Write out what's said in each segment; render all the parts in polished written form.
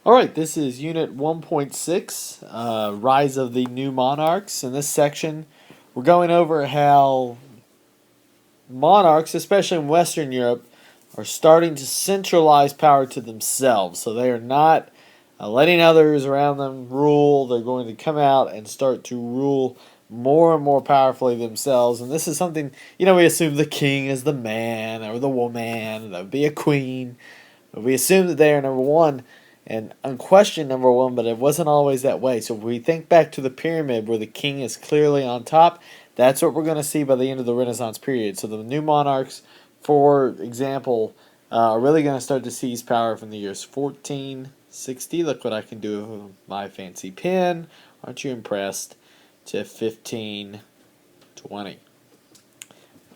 All right, this is Unit 1.6, Rise of the New Monarchs. In this section, we're going over how monarchs, especially in Western Europe, are starting to centralize power to themselves. So they are not letting others around them rule. They're going to come out and start to rule more and more powerfully themselves. And this is something, we assume the king is the man or the woman, that would be a queen. But we assume that they are number one and unquestioned number one, but it wasn't always that way. So if we think back to the pyramid where the king is clearly on top, that's what we're going to see by the end of the Renaissance period. So the new monarchs, for example, are really going to start to seize power from the years 1460. Look what I can do with my fancy pen. Aren't you impressed? To 1520.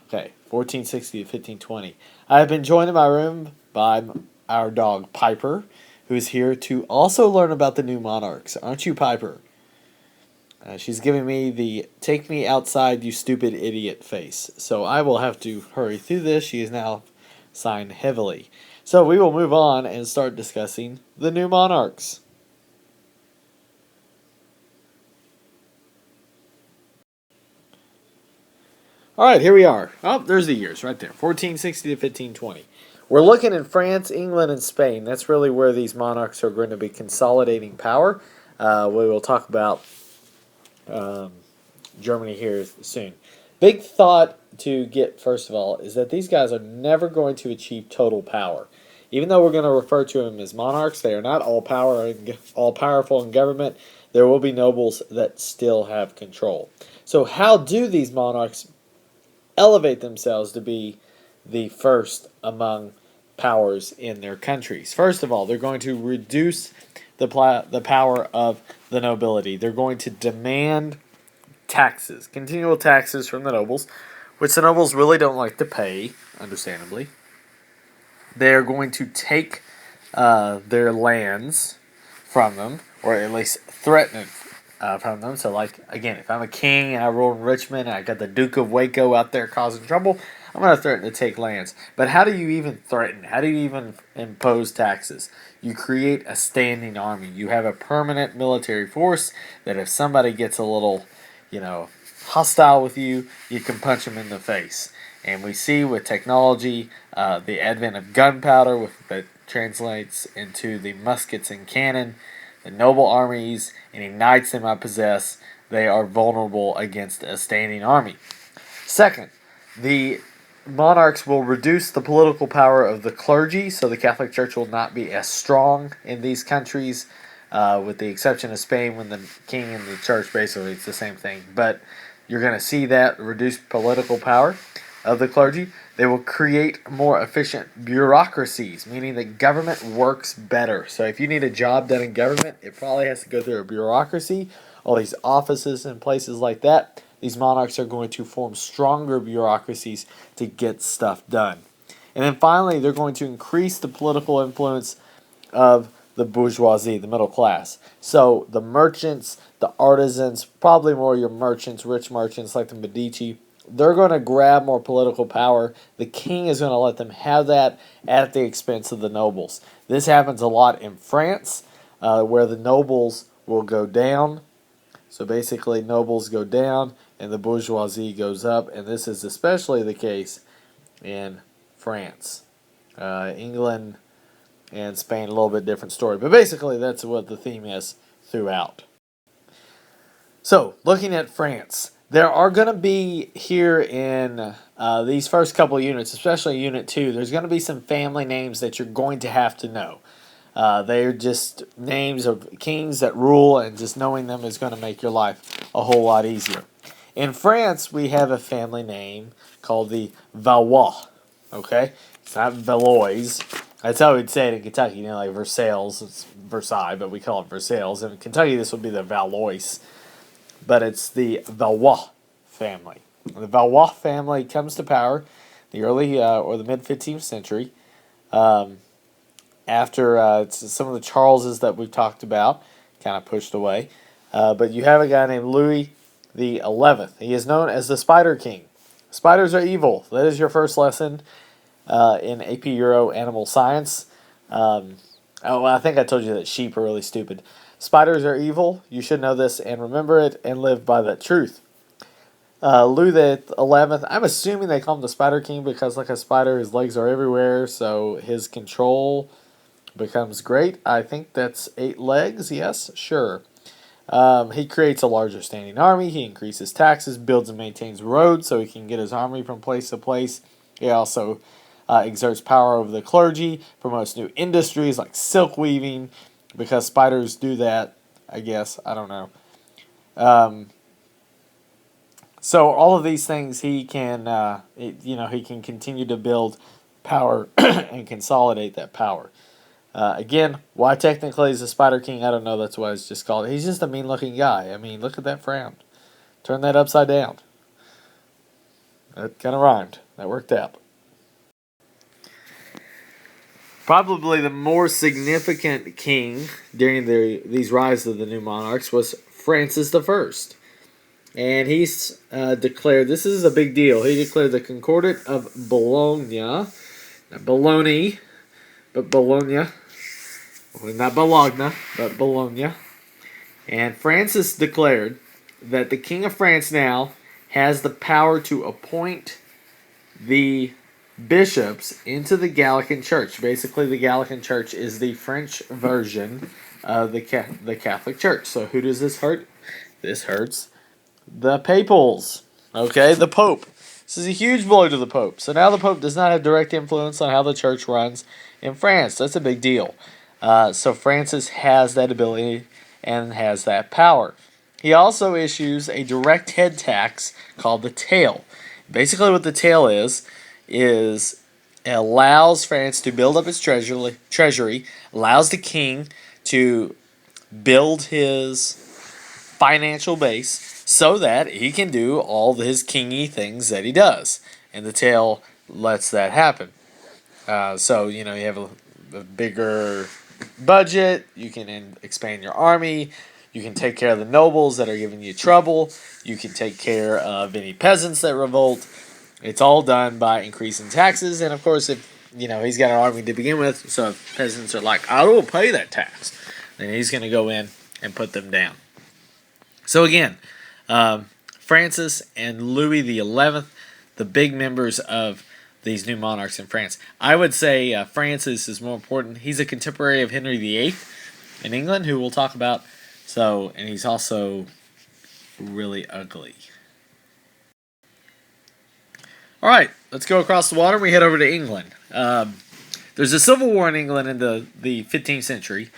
Okay, 1460 to 1520. I have been joined in my room by our dog Piper, who is here to also learn about the new monarchs. Aren't you, Piper? She's giving me the "take me outside, you stupid idiot" face. So I will have to hurry through this. She is now signed heavily. So we will move on and start discussing the new monarchs. All right, here we are. Oh, there's the years right there, 1460 to 1520. We're looking in France, England, and Spain. That's really where these monarchs are going to be consolidating power. We will talk about Germany here soon. Big thought to get, first of all, is that these guys are never going to achieve total power. Even though we're going to refer to them as monarchs, they are not all powerful in government. There will be nobles that still have control. So how do these monarchs elevate themselves to be the first among powers in their countries? First of all, they're going to reduce the power of the nobility. They're going to demand taxes, continual taxes from the nobles, which the nobles really don't like to pay, understandably. They're going to take their lands from them, or at least threaten it from them. So, like, again, if I'm a king and I rule in Richmond and I got the Duke of Waco out there causing trouble, I'm going to threaten to take lands. But how do you even threaten? How do you even impose taxes? You create a standing army. You have a permanent military force that if somebody gets a little, hostile with you, you can punch them in the face. And we see with technology, the advent of gunpowder, that translates into the muskets and cannon, the noble armies, any knights they might possess, they are vulnerable against a standing army. Second, the monarchs will reduce the political power of the clergy, so the Catholic Church will not be as strong in these countries, with the exception of Spain, when the king and the church, basically it's the same thing. But you're going to see that reduced political power of the clergy. They will create more efficient bureaucracies, meaning that government works better. So if you need a job done in government, it probably has to go through a bureaucracy, all these offices and places like that. These monarchs are going to form stronger bureaucracies to get stuff done. And then finally, they're going to increase the political influence of the bourgeoisie, the middle class. So the merchants, the artisans, probably more your merchants, rich merchants like the Medici, they're going to grab more political power. The king is going to let them have that at the expense of the nobles. This happens a lot in France, where the nobles will go down. So basically, nobles go down and the bourgeoisie goes up. And this is especially the case in France. England and Spain, a little bit different story. But basically, that's what the theme is throughout. So, looking at France, there are going to be here in these first couple of units, especially Unit 2, there's going to be some family names that you're going to have to know. They're just names of kings that rule, and just knowing them is going to make your life a whole lot easier. In France, we have a family name called the Valois. Okay? It's not Valois. That's how we'd say it in Kentucky, like Versailles. It's Versailles, but we call it Versailles. In Kentucky, this would be the Valois. But it's the Valois family. The Valois family comes to power the early or the mid 15th century, after some of the Charleses that we've talked about kind of pushed away. But you have a guy named Louis the 11th. He is known as the Spider King. Spiders are evil. That is your first lesson in AP Euro Animal Science. Oh, well, I think I told you that sheep are really stupid. Spiders are evil. You should know this and remember it and live by that truth. Louis the 11th. I'm assuming they call him the Spider King because, like a spider, his legs are everywhere, so his control becomes great. I think that's 8 legs. Yes, sure. He creates a larger standing army. He increases taxes, builds and maintains roads so he can get his army from place to place. He also exerts power over the clergy, promotes new industries like silk weaving, because spiders do that, I guess. I don't know. So all of these things he can, he can continue to build power and consolidate that power. Again, why technically he's a Spider King, I don't know. That's why it's just called. He's just a mean-looking guy. I mean, look at that frown. Turn that upside down. That kind of rhymed. That worked out. Probably the more significant king during these rise of the new monarchs was Francis I. And he's declared, this is a big deal, he declared the Concordat of Bologna, not Bologna, but Bologna, not Bologna, but Bologna. And Francis declared that the King of France now has the power to appoint the bishops into the Gallican Church. Basically, the Gallican Church is the French version of the Catholic Church. So who does this hurt? This hurts the papals. Okay, the Pope. This is a huge blow to the Pope. So now the Pope does not have direct influence on how the church runs in France. That's a big deal. So Francis has that ability and has that power. He also issues a direct head tax called the taille. Basically what the taille is it allows France to build up its treasury, allows the king to build his financial base so that he can do all his kingy things that he does. And the taille lets that happen. So, you have a bigger budget, you can expand your army, you can take care of the nobles that are giving you trouble, you can take care of any peasants that revolt. It's all done by increasing taxes, and of course, if he's got an army to begin with, so if peasants are like, I will pay that tax, then he's going to go in and put them down. So again, Francis and Louis the 11th, the big members of these new monarchs in France. I would say Francis is more important. He's a contemporary of Henry VIII in England, who we'll talk about. So, and he's also really ugly. All right, let's go across the water. We head over to England. There's a civil war in England in the 15th century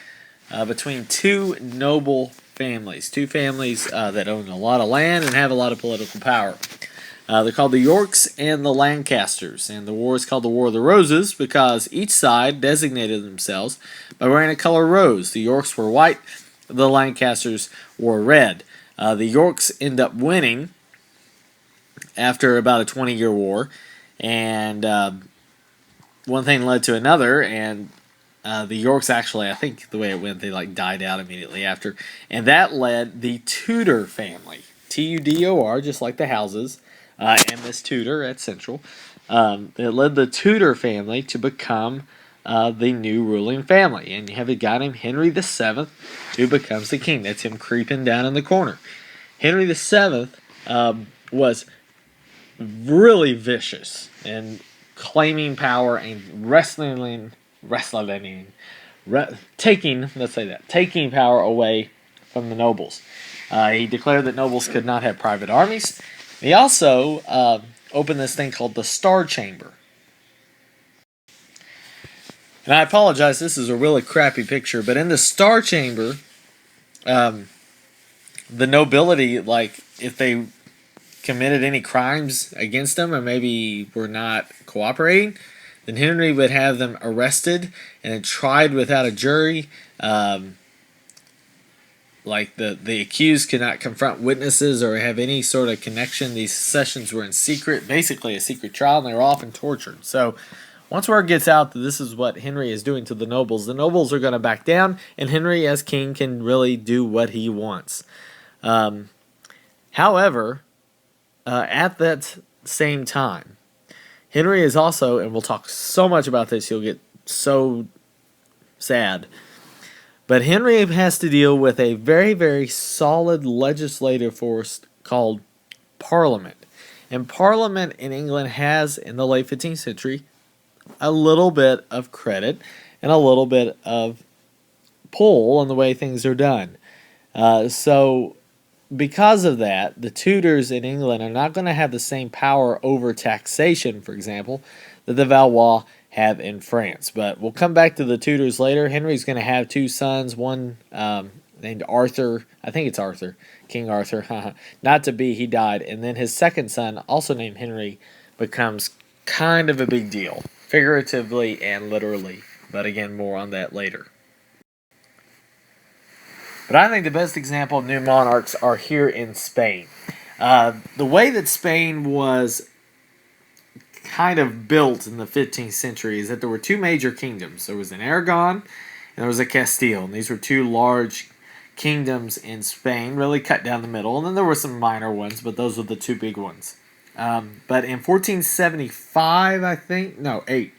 between two noble families. Two families that own a lot of land and have a lot of political power. They're called the Yorks and the Lancasters. And the war is called the War of the Roses because each side designated themselves by wearing a color rose. The Yorks were white. The Lancasters were red. The Yorks end up winning after about a 20-year war, and one thing led to another, and the Yorks actually, I think the way it went, they died out immediately after, and that led the Tudor family, Tudor, just like the houses, and Miss Tudor at Central. It led the Tudor family to become the new ruling family, and you have a guy named Henry VII who becomes the king. That's him creeping down in the corner. Henry VII was really vicious and claiming power and taking power away from the nobles. He declared that nobles could not have private armies. He also opened this thing called the Star Chamber. And I apologize, this is a really crappy picture, but in the Star Chamber, the nobility, if they committed any crimes against them or maybe were not cooperating, then Henry would have them arrested and then tried without a jury. The accused could not confront witnesses or have any sort of connection. These sessions were in secret, basically a secret trial, and they were often tortured. So once word gets out that this is what Henry is doing to the nobles are going to back down, and Henry as king can really do what he wants. However, at that same time, Henry is also, and we'll talk so much about this, you'll get so Sad. But Henry has to deal with a very, very solid legislative force called Parliament. And Parliament in England has, in the late 15th century, a little bit of credit and a little bit of pull on the way things are done. So, because of that, the Tudors in England are not going to have the same power over taxation, for example, that the Valois have in France. But we'll come back to the Tudors later. Henry's going to have two sons, one named Arthur. I think it's Arthur, King Arthur. Not to be, he died. And then his second son, also named Henry, becomes kind of a big deal, figuratively and literally. But again, more on that later. But I think the best example of new monarchs are here in Spain. The way that Spain was kind of built in the 15th century is that there were two major kingdoms. There was an Aragon and there was a Castile. And these were two large kingdoms in Spain, really cut down the middle. And then there were some minor ones, but those were the two big ones. But in 1475, I think, no, 8.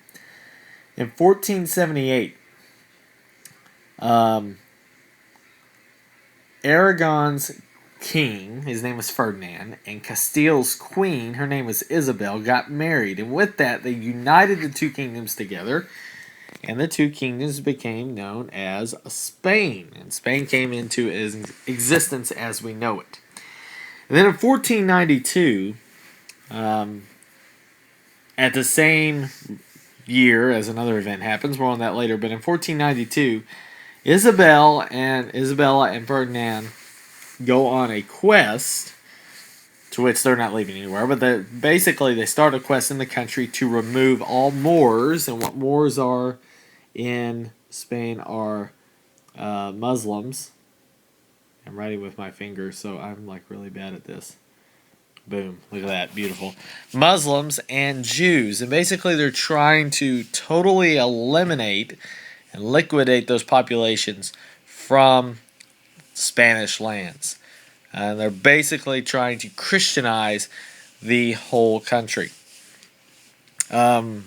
In 1478, Aragon's king, his name was Ferdinand, and Castile's queen, her name was Isabel, got married. And with that, they united the two kingdoms together, and the two kingdoms became known as Spain. And Spain came into existence as we know it. And then in 1492, at the same year as another event happens, more on that later, but in 1492, Isabella and Ferdinand go on a quest, to which they're not leaving anywhere, but basically they start a quest in the country to remove all Moors, and what Moors are in Spain are Muslims. I'm writing with my fingers, so I'm like really bad at this. Boom, look at that, beautiful. Muslims and Jews, and basically they're trying to totally eliminate and liquidate those populations from Spanish lands. And they're basically trying to Christianize the whole country. Okay,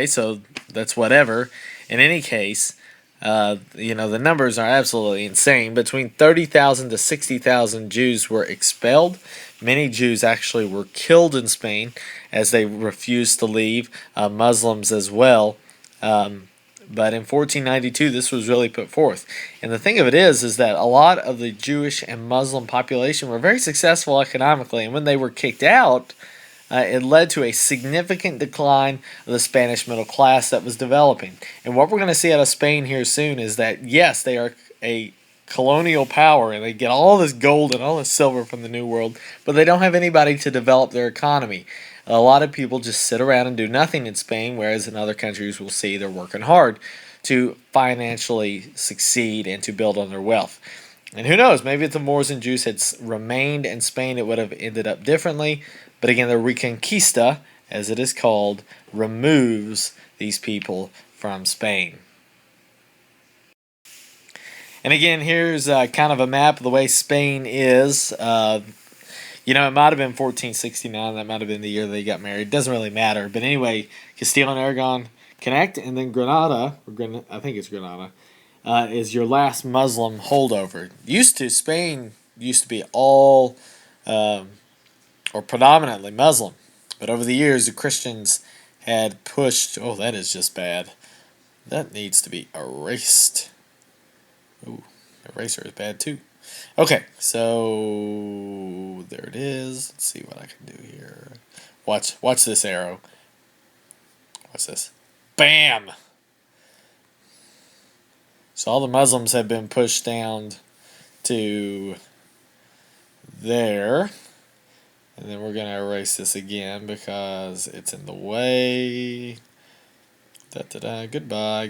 so that's whatever. In any case, the numbers are absolutely insane. Between 30,000 to 60,000 Jews were expelled. Many Jews actually were killed in Spain as they refused to leave. Muslims as well. But in 1492, this was really put forth. And the thing of it is that a lot of the Jewish and Muslim population were very successful economically. And when they were kicked out, it led to a significant decline of the Spanish middle class that was developing. And what we're going to see out of Spain here soon is that, yes, they are a colonial power and they get all this gold and all this silver from the New World, but they don't have anybody to develop their economy. A lot of people just sit around and do nothing in Spain, whereas in other countries we'll see they're working hard to financially succeed and to build on their wealth. And who knows, maybe if the Moors and Jews had remained in Spain, it would have ended up differently. But again, the Reconquista, as it is called, removes these people from Spain. And again, here's kind of a map of the way Spain is. It might have been 1469. That might have been the year they got married. Doesn't really matter. But anyway, Castile and Aragon connect, and then Granada, I think it's Granada, is your last Muslim holdover. Spain used to be all, or predominantly Muslim. But over the years, the Christians had pushed, oh, that is just bad. That needs to be erased. Ooh, eraser is bad too. Okay, so there it is. Let's see what I can do here. Watch this arrow. Watch this. Bam! So all the Muslims have been pushed down to there. And then we're going to erase this again because it's in the way. Goodbye.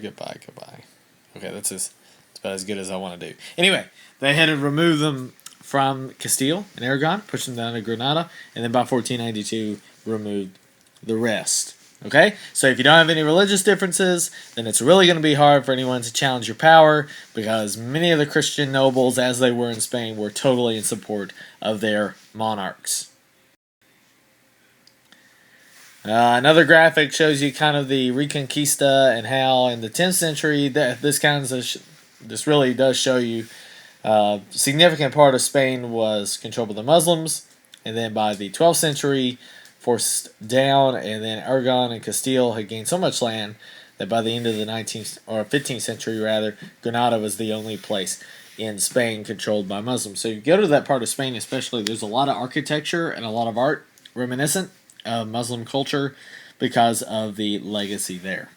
Okay, that's about as good as I want to do. Anyway, they had to remove them from Castile and Aragon, push them down to Granada, and then by 1492, removed the rest. Okay? So if you don't have any religious differences, then it's really going to be hard for anyone to challenge your power because many of the Christian nobles, as they were in Spain, were totally in support of their monarchs. Another graphic shows you kind of the Reconquista and how in the 10th century this really does show you significant part of Spain was controlled by the Muslims, and then by the 12th century, forced down, and then Aragon and Castile had gained so much land that by the end of the 19th or 15th century, rather, Granada was the only place in Spain controlled by Muslims. So you go to that part of Spain, especially, there's a lot of architecture and a lot of art reminiscent of Muslim culture because of the legacy there.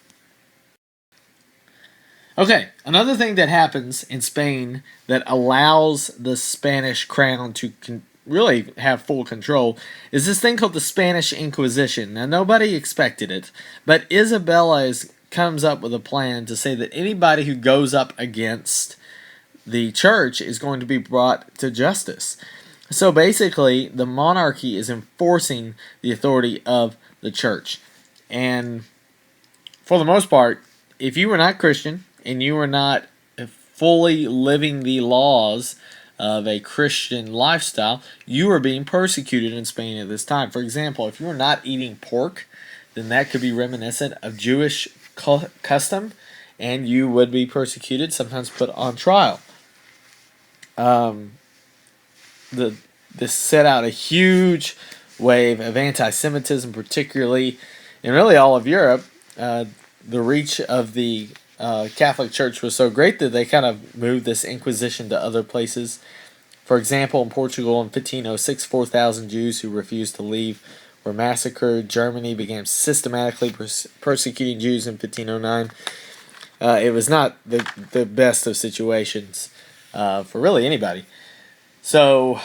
Okay, another thing that happens in Spain that allows the Spanish crown to really have full control is this thing called the Spanish Inquisition. Now, nobody expected it, but Isabella comes up with a plan to say that anybody who goes up against the church is going to be brought to justice. So basically, the monarchy is enforcing the authority of the church. And for the most part, if you were not Christian and you were not fully living the laws of a Christian lifestyle, you were being persecuted in Spain at this time. For example, if you were not eating pork, then that could be reminiscent of Jewish custom, and you would be persecuted, sometimes put on trial. This set out a huge wave of anti-Semitism, particularly in really all of Europe. The reach of the Catholic Church was so great that they kind of moved this Inquisition to other places. For example, in Portugal in 1506, 4,000 Jews who refused to leave were massacred. Germany began systematically persecuting Jews in 1509. It was not the best of situations for really anybody. So,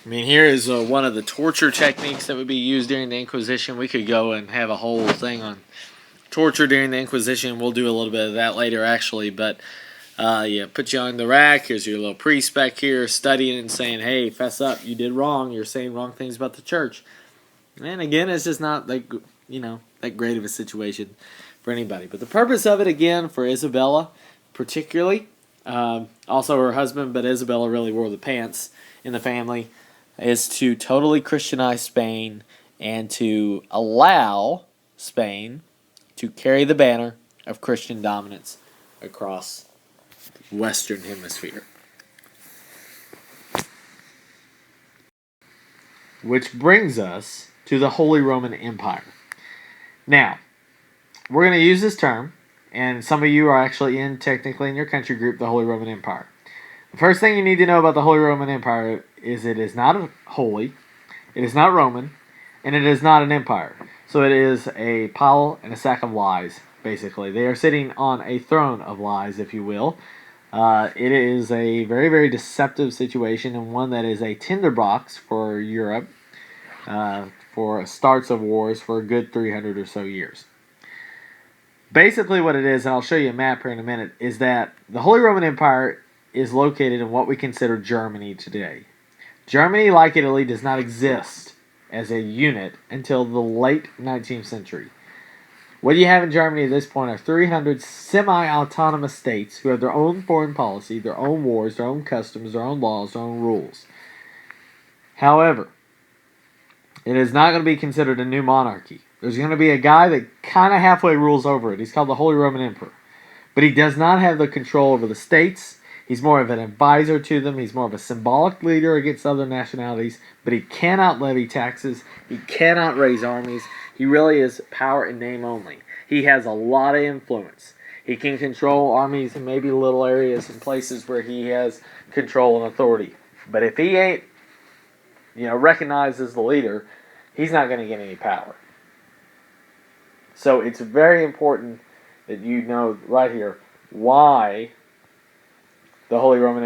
I mean, here is one of the torture techniques that would be used during the Inquisition. We could go and have a whole thing on torture during the Inquisition. We'll do a little bit of that later, actually. But, put you on the rack. Here's your little priest back here studying and saying, hey, fess up. You did wrong. You're saying wrong things about the church. And again, it's just not that great of a situation for anybody. But the purpose of it, again, for Isabella particularly, also her husband, but Isabella really wore the pants in the family, is to totally Christianize Spain and to allow Spain to carry the banner of Christian dominance across the Western Hemisphere. Which brings us to the Holy Roman Empire. Now, we're going to use this term, and some of you are actually technically in your country group, the Holy Roman Empire. The first thing you need to know about the Holy Roman Empire is it is not holy, it is not Roman, and it is not an empire. So it is a pile and a sack of lies, basically. They are sitting on a throne of lies, if you will. It is a very, very deceptive situation, and one that is a tinderbox for Europe for starts of wars for a good 300 or so years. Basically what it is, and I'll show you a map here in a minute, is that the Holy Roman Empire is located in what we consider Germany today. Germany, like Italy, does not exist as a unit until the late 19th century. What you have in Germany at this point are 300 semi-autonomous states who have their own foreign policy, their own wars, their own customs, their own laws, their own rules. However, it is not going to be considered a new monarchy. There's going to be a guy that kind of halfway rules over it. He's called the Holy Roman Emperor. But he does not have the control over the states. He's more of an advisor to them. He's more of a symbolic leader against other nationalities. But he cannot levy taxes. He cannot raise armies. He really is power in name only. He has a lot of influence. He can control armies in maybe little areas and places where he has control and authority. But if he ain't, recognized as the leader, he's not going to get any power. So it's very important that you know right here why the Holy Roman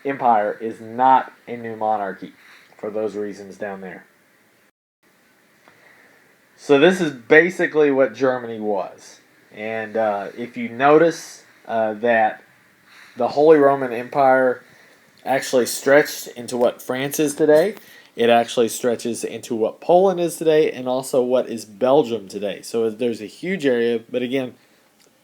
Empire is not a new monarchy for those reasons down there. So this is basically what Germany was. And if you notice that the Holy Roman Empire actually stretched into what France is today, it actually stretches into what Poland is today and also what is Belgium today. So there's a huge area, but again,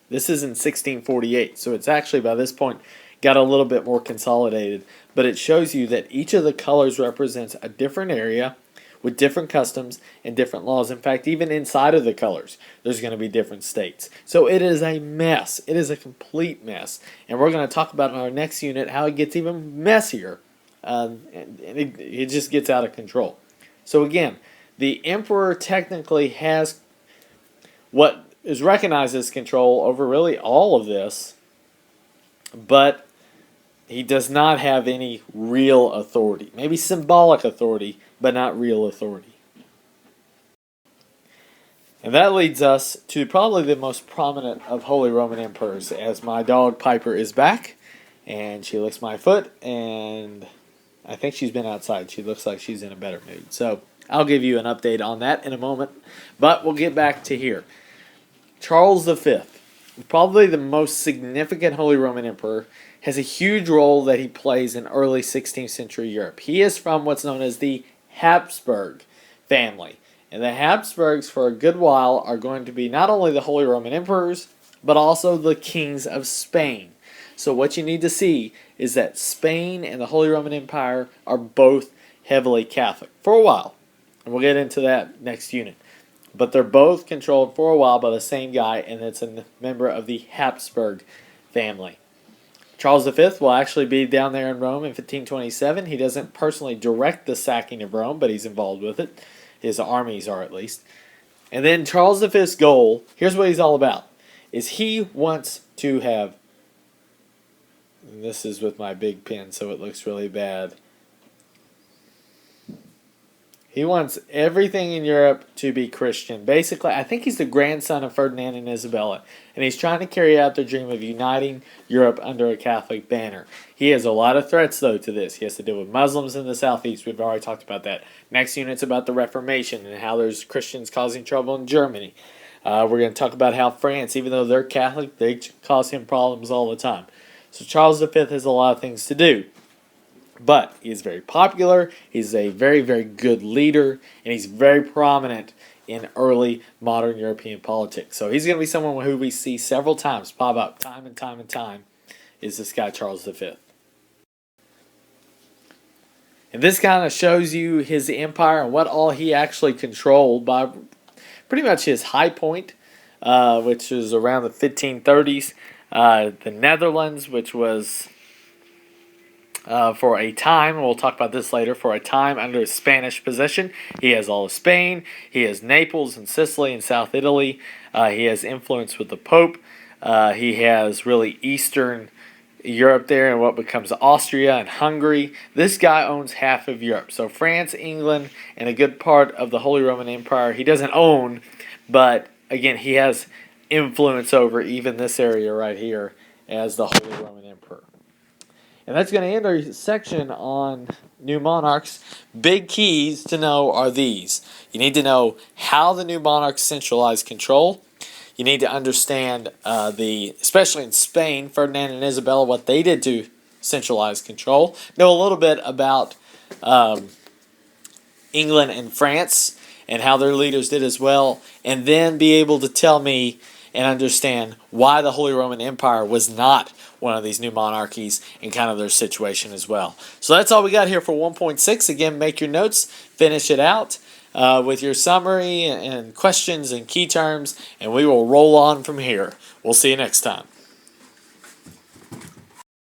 this is in 1648, so it's actually by this point got a little bit more consolidated. But it shows you that each of the colors represents a different area with different customs and different laws. In fact, even inside of the colors, there's going to be different states. So it is a mess. It is a complete mess. And we're going to talk about in our next unit how it gets even messier. And it just gets out of control. So again, the emperor technically has what is recognized as control over really all of this, but he does not have any real authority. Maybe symbolic authority, but not real authority. And that leads us to probably the most prominent of Holy Roman Emperors, as my dog Piper is back, and she licks my foot, and I think she's been outside. She looks like she's in a better mood. So I'll give you an update on that in a moment, but we'll get back to here. Charles V, probably the most significant Holy Roman Emperor, has a huge role that he plays in early 16th century Europe. He is from what's known as the Habsburg family. And the Habsburgs, for a good while, are going to be not only the Holy Roman Emperors, but also the kings of Spain. So what you need to see is that Spain and the Holy Roman Empire are both heavily Catholic for a while. And we'll get into that next unit. But they're both controlled for a while by the same guy, and it's a member of the Habsburg family. Charles V will actually be down there in Rome in 1527. He doesn't personally direct the sacking of Rome, but he's involved with it. His armies are, at least. And then Charles V's goal, here's what he's all about, is he wants to have, and this is with my big pen so it looks really bad, he wants everything in Europe to be Christian. Basically, I think he's the grandson of Ferdinand and Isabella, and he's trying to carry out their dream of uniting Europe under a Catholic banner. He has a lot of threats, though, to this. He has to deal with Muslims in the southeast. We've already talked about that. Next unit's about the Reformation and how there's Christians causing trouble in Germany. We're going to talk about how France, even though they're Catholic, they cause him problems all the time. So Charles V has a lot of things to do. But he is very popular, he's a very, very good leader, and he's very prominent in early modern European politics. So he's going to be someone who we see several times pop up time and time and time, is this guy Charles V. And this kind of shows you his empire and what all he actually controlled by pretty much his high point, which is around the 1530s. The Netherlands, which was for a time, we'll talk about this later, for a time under Spanish possession. He has all of Spain. He has Naples and Sicily and South Italy. He has influence with the Pope. He has really Eastern Europe there and what becomes Austria and Hungary. This guy owns half of Europe. So France, England, and a good part of the Holy Roman Empire he doesn't own, but again, he has influence over even this area right here as the Holy Roman Emperor. And that's going to end our section on new monarchs. Big keys to know are these. You need to know how the new monarchs centralized control. You need to understand especially in Spain, Ferdinand and Isabella, what they did to centralize control. Know a little bit about England and France and how their leaders did as well. And then be able to tell me and understand why the Holy Roman Empire was not one of these new monarchies and kind of their situation as well. So that's all we got here for 1.6. Again, make your notes, finish it out with your summary and questions and key terms, and we will roll on from here. We'll see you next time.